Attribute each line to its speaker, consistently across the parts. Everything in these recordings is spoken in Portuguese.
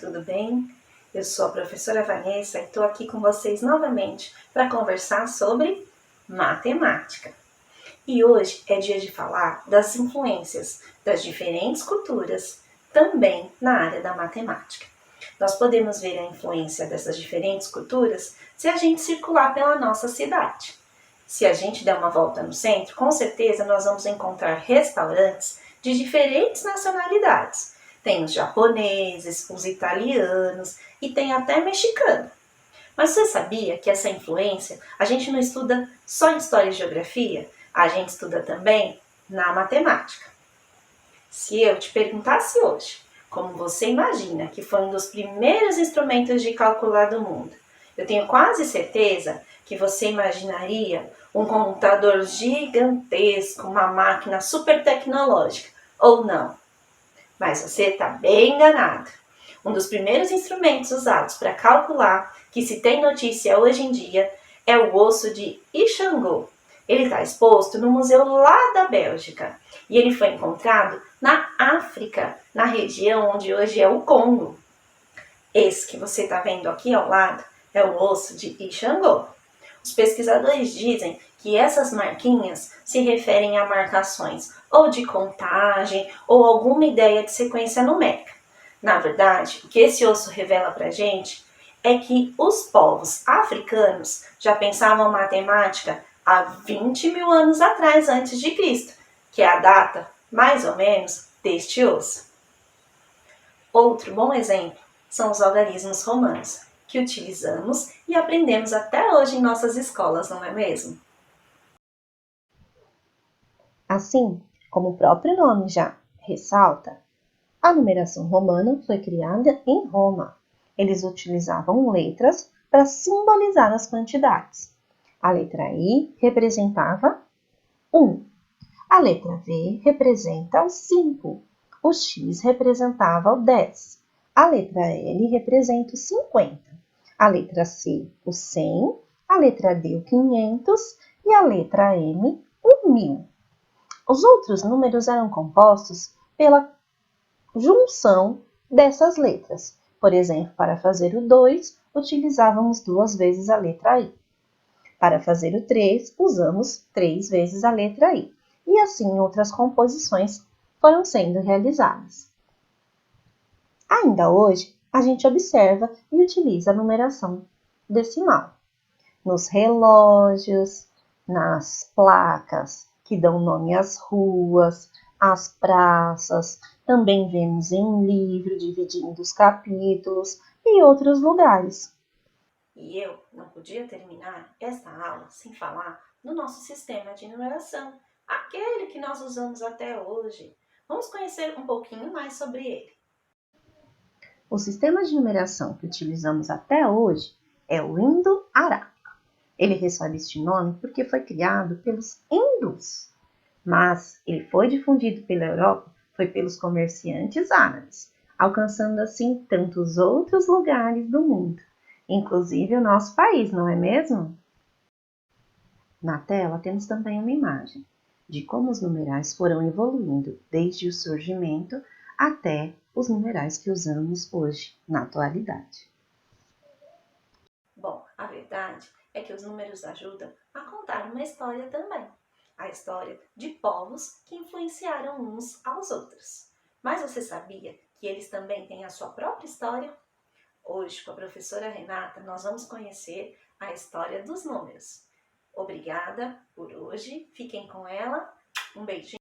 Speaker 1: tudo bem? Eu sou a professora Vanessa e estou aqui com vocês novamente para conversar sobre matemática. E hoje é dia de falar das influências das diferentes culturas também na área da matemática. Nós podemos ver a influência dessas diferentes culturas se a gente circular pela nossa cidade. Se a gente der uma volta no centro, com certeza nós vamos encontrar restaurantes de diferentes nacionalidades. Tem os japoneses, os italianos e tem até mexicano. Mas você sabia que essa influência a gente não estuda só em história e geografia? A gente estuda também na matemática. Se eu te perguntasse hoje, como você imagina que foi um dos primeiros instrumentos de calcular do mundo, eu tenho quase certeza que você imaginaria um computador gigantesco, uma máquina super tecnológica, ou não? Mas você está bem enganado. Um dos primeiros instrumentos usados para calcular, que se tem notícia hoje em dia, é o osso de Ishangu. Ele está exposto no museu lá da Bélgica e ele foi encontrado na África, na região onde hoje é o Congo. Esse que você está vendo aqui ao lado é o osso de Ishangu. Os pesquisadores dizem que essas marquinhas se referem a marcações ou de contagem ou alguma ideia de sequência numérica. Na verdade, o que esse osso revela para a gente é que os povos africanos já pensavam matemática há 20 mil anos atrás, antes de Cristo, que é a data, mais ou menos, deste osso. Outro bom exemplo são os algarismos romanos, que utilizamos e aprendemos até hoje em nossas escolas, não é mesmo?
Speaker 2: Assim, como o próprio nome já ressalta, a numeração romana foi criada em Roma. Eles utilizavam letras para simbolizar as quantidades. A letra I representava 1, a letra V representa o 5, o X representava o 10, a letra L representa o 50, a letra C o 100, a letra D o 500 e a letra M o 1000. Os outros números eram compostos pela junção dessas letras. Por exemplo, para fazer o 2, utilizávamos 2 vezes a letra I. Para fazer o 3, usamos 3 vezes a letra I. E assim outras composições foram sendo realizadas. Ainda hoje, a gente observa e utiliza a numeração decimal. Nos relógios, nas placas que dão nome às ruas, às praças, também vemos em livro dividindo os capítulos e outros lugares.
Speaker 1: E eu não podia terminar esta aula sem falar do nosso sistema de numeração, aquele que nós usamos até hoje. Vamos conhecer um pouquinho mais sobre ele.
Speaker 2: O sistema de numeração que utilizamos até hoje é o indo-arábico. Ele recebe este nome porque foi criado pelos hindus, mas ele foi difundido pela Europa foi pelos comerciantes árabes, alcançando assim tantos outros lugares do mundo, inclusive o nosso país, não é mesmo? Na tela temos também uma imagem de como os numerais foram evoluindo desde o surgimento até os numerais que usamos hoje na atualidade.
Speaker 1: Bom, a verdade é que os números ajudam a contar uma história também. A história de povos que influenciaram uns aos outros. Mas você sabia que eles também têm a sua própria história? Hoje, com a professora Renata, nós vamos conhecer a história dos números. Obrigada por hoje, fiquem com ela, um beijinho.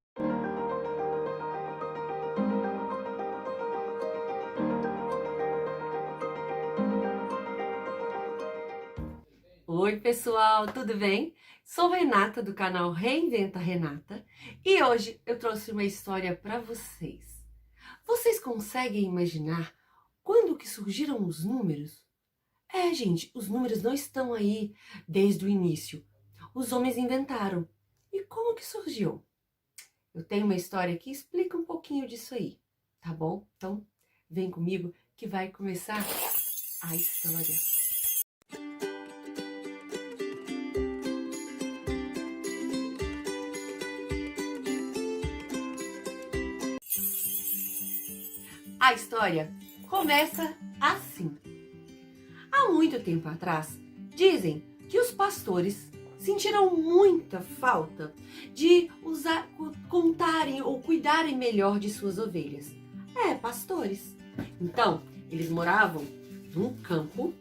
Speaker 3: Oi pessoal, tudo bem? Sou Renata do canal Reinventa Renata e hoje eu trouxe uma história para vocês. Vocês conseguem imaginar quando que surgiram os números? Gente, os números não estão aí desde o início. Os homens inventaram. E como que surgiu? Eu tenho uma história que explica um pouquinho disso aí, tá bom? Então, vem comigo que vai começar a história. A história começa assim. Há muito tempo atrás, dizem que os pastores sentiram muita falta de contarem ou cuidarem melhor de suas ovelhas. Pastores. Então, eles moravam num campo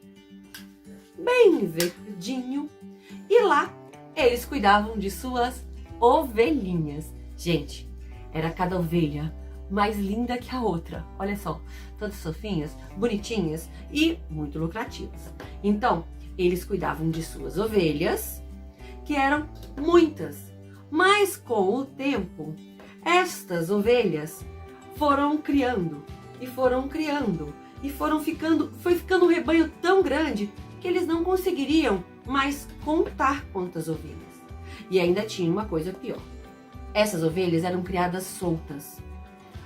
Speaker 3: bem verdinho e lá eles cuidavam de suas ovelhinhas. Gente, era cada ovelha mais linda que a outra. Olha só, todas fofinhas, bonitinhas e muito lucrativas. Então, eles cuidavam de suas ovelhas, que eram muitas. Mas com o tempo, estas ovelhas foram criando e foi ficando um rebanho tão grande que eles não conseguiriam mais contar quantas ovelhas. E ainda tinha uma coisa pior. Essas ovelhas eram criadas soltas.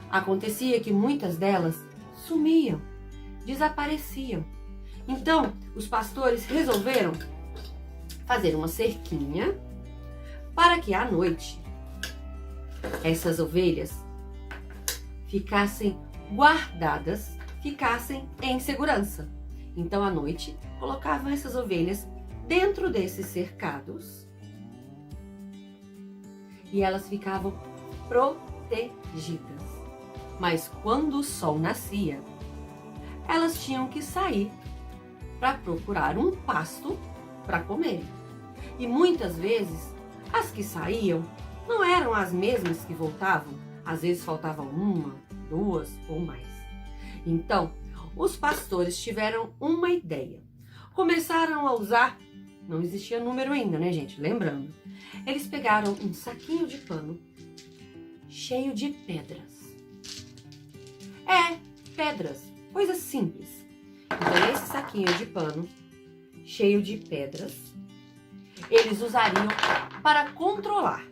Speaker 3: Acontecia que muitas delas sumiam, desapareciam. Então, os pastores resolveram fazer uma cerquinha para que à noite essas ovelhas ficassem guardadas, ficassem em segurança. Então, à noite, colocavam essas ovelhas dentro desses cercados e elas ficavam protegidas. Mas quando o sol nascia, elas tinham que sair para procurar um pasto para comer. E muitas vezes, as que saíam não eram as mesmas que voltavam. Às vezes faltava uma, duas ou mais. Então, os pastores tiveram uma ideia. Começaram a usar, não existia número ainda, né, gente? Lembrando. Eles pegaram um saquinho de pano cheio de pedras. Pedras, coisa simples. Então, esse saquinho de pano cheio de pedras, eles usariam para controlar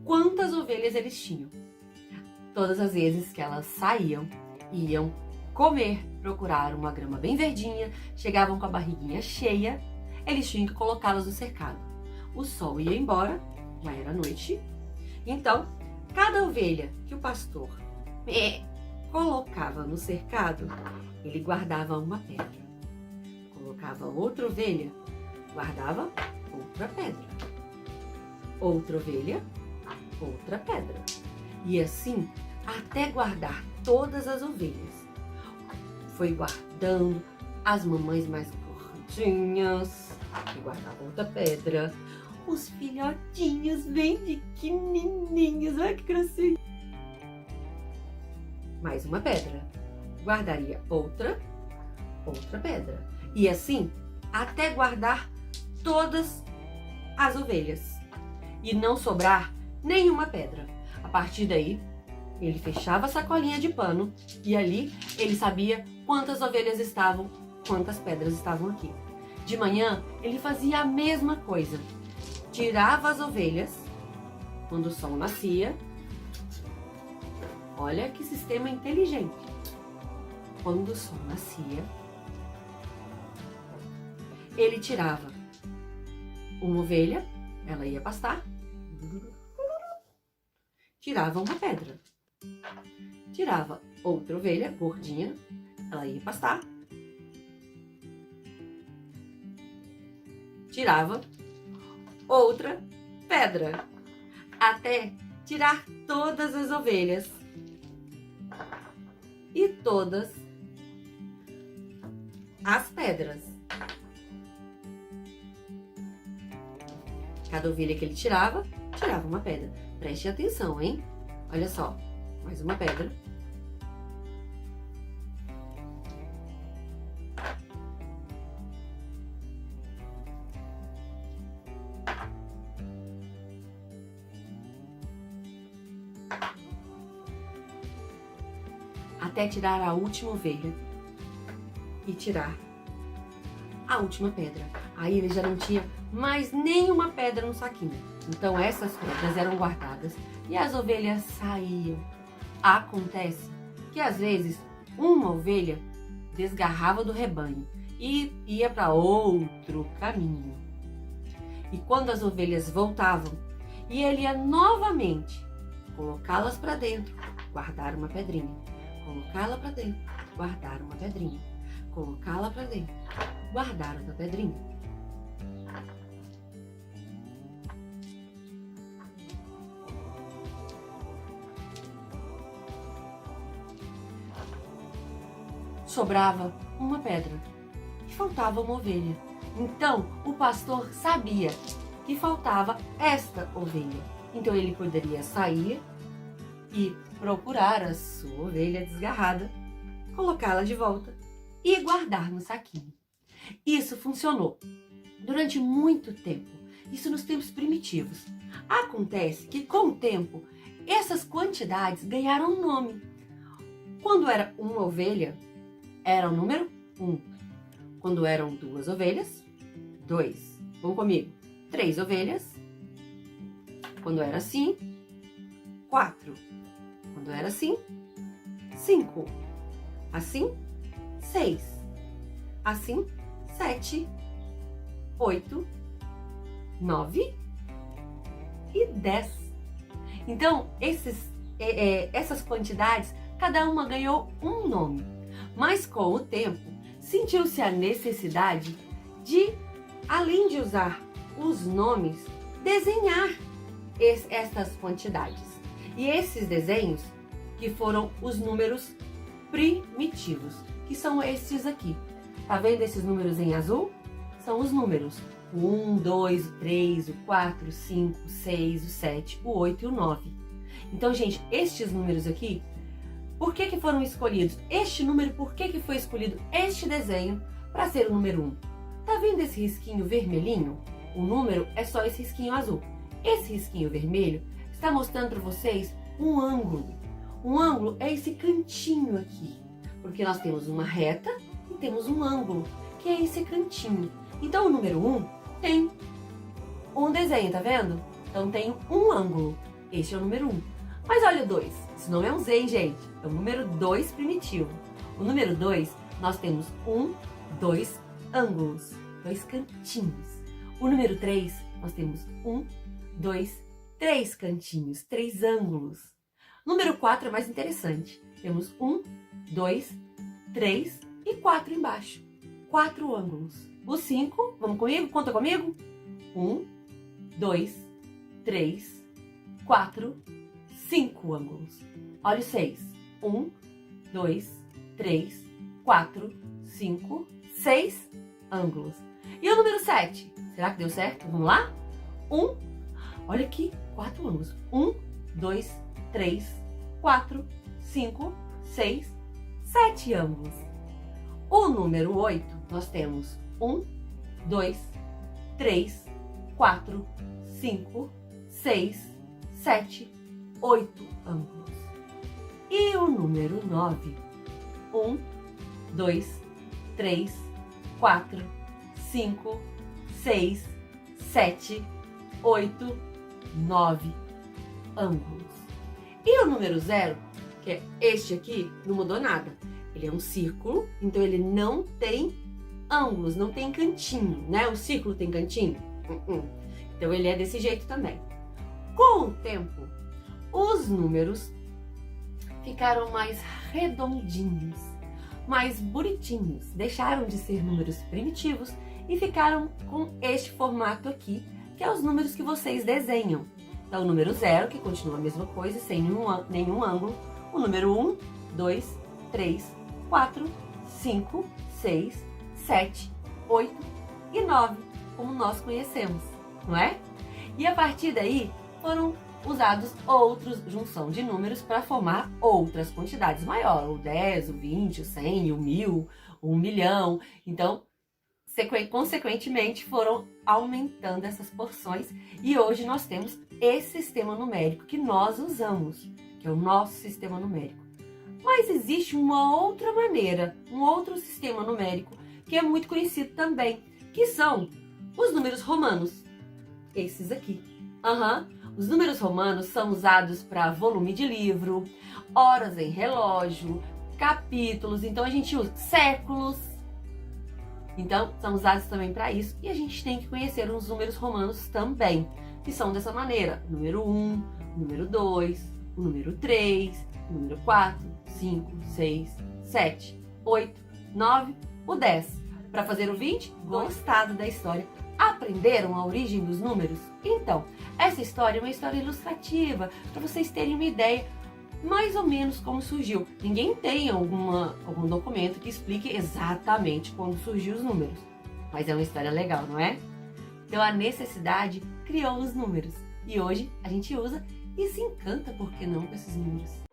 Speaker 3: quantas ovelhas eles tinham. Todas as vezes que elas saíam, iam comer, procurar uma grama bem verdinha, chegavam com a barriguinha cheia, eles tinham que colocá-las no cercado. O sol ia embora, já era noite, então cada ovelha que o pastor colocava no cercado, ele guardava uma pedra. Colocava outra ovelha, guardava outra pedra. Outra ovelha, outra pedra. E assim, até guardar todas as ovelhas. Foi guardando as mamães mais gordinhas, que guardavam outra pedra. Os filhotinhos bem pequenininhos, olha que gracinha. Mais uma pedra. Guardaria outra pedra. E assim, até guardar todas as ovelhas. E não sobrar nenhuma pedra. A partir daí, ele fechava a sacolinha de pano e ali ele sabia quantas ovelhas estavam, quantas pedras estavam aqui. De manhã, ele fazia a mesma coisa. Tirava as ovelhas quando o sol nascia. Olha que sistema inteligente. Quando o sol nascia, ele tirava uma ovelha, ela ia pastar. Tirava uma pedra. Tirava outra ovelha, gordinha, ela ia pastar. Tirava outra pedra, até tirar todas as ovelhas e todas as pedras. Cada ovelha que ele tirava uma pedra. Preste atenção, hein? Olha só, mais uma pedra. Até tirar a última ovelha e tirar a última pedra. Aí ele já não tinha mais nenhuma pedra no saquinho. Então essas pedras eram guardadas e as ovelhas saíam. Acontece que às vezes uma ovelha desgarrava do rebanho e ia para outro caminho. E quando as ovelhas voltavam, e ele ia novamente colocá-las para dentro, guardar uma pedrinha, colocá-la para dentro, guardar uma pedrinha, colocá-la para dentro, guardar uma pedrinha. Sobrava uma pedra e faltava uma ovelha. Então o pastor sabia que faltava esta ovelha. Então ele poderia sair e procurar a sua ovelha desgarrada, colocá-la de volta e guardar no saquinho. Isso funcionou durante muito tempo, isso nos tempos primitivos. Acontece que com o tempo essas quantidades ganharam um nome. Quando era uma ovelha, era o número 1. Quando eram 2 ovelhas, 2. Vamos comigo. 3 ovelhas. Quando era assim, 4. Quando era assim, 5. Assim, 6. Assim, 7, 8, 9 e 10. Então, essas quantidades, cada uma ganhou um nome. Mas com o tempo, sentiu-se a necessidade de, além de usar os nomes, desenhar essas quantidades. E esses desenhos que foram os números primitivos, que são estes aqui. Tá vendo esses números em azul? São os números. O 1, 2, o 3, o 4, o 5, o 6, o 7, o 8 e o 9. Então, gente, estes números aqui, por que foram escolhidos? Este número, por que foi escolhido este desenho para ser o número 1? Tá vendo esse risquinho vermelhinho? O número é só esse risquinho azul. Esse risquinho vermelho está mostrando para vocês um ângulo. Um ângulo é esse cantinho aqui, porque nós temos uma reta e temos um ângulo, que é esse cantinho. Então o número 1 tem um desenho, tá vendo? Então tem um ângulo. Este é o número 1. Mas olha o 2. Isso não é um Z, hein, gente? É o número 2 primitivo. O número 2, nós temos 2 ângulos, 2 cantinhos. O número 3, nós temos 2, 3 cantinhos, 3 ângulos. Número 4 é mais interessante. Temos 2, 3 e 4 embaixo. 4 ângulos. O 5, vamos comigo? Conta comigo? 2, 3, 4, 5 ângulos. Olha o 6. 2, 3, 4, 5, 6 ângulos. E o número 7? Será que deu certo? Vamos lá? Olha aqui, 4 ângulos. 2, 3, 4, 5, 6, 7 ângulos. O número 8, nós temos 2, 3, 4, 5, 6, 7, 8 ângulos. E o número 9, 2, 3, 4, 5, 6, 7, 8, 9 ângulos. E o número 0, que é este aqui, não mudou nada. Ele é um círculo, então ele não tem ângulos, não tem cantinho, né? O círculo tem cantinho? Então ele é desse jeito também. Com o tempo, os números ficaram mais redondinhos, mais bonitinhos, deixaram de ser números primitivos e ficaram com este formato aqui, que é os números que vocês desenham. Então, o número 0, que continua a mesma coisa, sem nenhum ângulo. O número 1, 2, 3, 4, 5, 6, 7, 8 e 9, como nós conhecemos, não é? E a partir daí, foram usados outros junção de números para formar outras quantidades maiores, o 10, o 20, o 100, o 1000, o 1 milhão. Então, consequentemente, foram aumentando essas porções e hoje nós temos esse sistema numérico que nós usamos, que é o nosso sistema numérico. Mas existe uma outra maneira, um outro sistema numérico que é muito conhecido também, que são os números romanos. Esses aqui. Os números romanos são usados para volume de livro, horas em relógio, capítulos, então a gente usa séculos. Então, são usados também para isso. E a gente tem que conhecer os números romanos também, que são dessa maneira. Número 1, número 2, o número 3, o número 4, 5, 6, 7, 8, 9, o 10. Para fazer o 20, gostado da história? Aprenderam a origem dos números? Então, essa história é uma história ilustrativa, para vocês terem uma ideia mais ou menos como surgiu. Ninguém tem algum documento que explique exatamente quando surgiu os números, mas é uma história legal, não é? Então a necessidade criou os números e hoje a gente usa e se encanta, por que não, com esses números.